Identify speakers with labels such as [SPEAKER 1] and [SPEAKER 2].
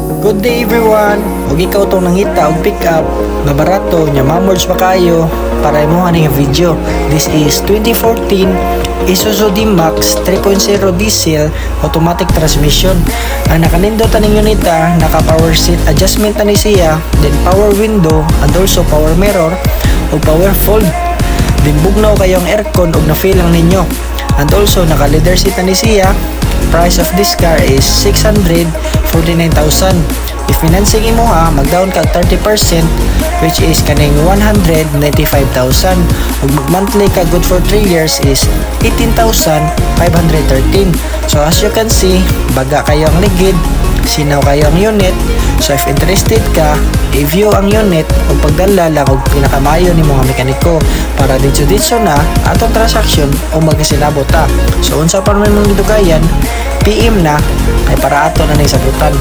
[SPEAKER 1] Good day everyone! Og ikaw itong nangita og pick up nga barato nya mamorge pa kayo para imo nga video. This is 2014 Isuzu D-Max 3.0 diesel automatic transmission. Ang nakanindot aning unita, naka power seat adjustment ani siya, then power window and also power mirror ug power fold. Then bugnaw kayo ang aircon ug na-feel lang ninyo. And also naka leather seat ani siya. Price of this car is 649,000. If financing imo ha, mag-down ka 30% which is kaning 195,000. Ug mag-monthly ka good for 3 years is 18,513. So as you can see, baga kayo ang ligid, sinaw kayo ang unit. So if interested ka, i-view ang unit ug pagdala lang og pinakamayo ni mga mekaniko para dito na atong transaction o magkasinabot ta. So unsa pa man mong dugayan, PM na ay para ato na ning sabutan.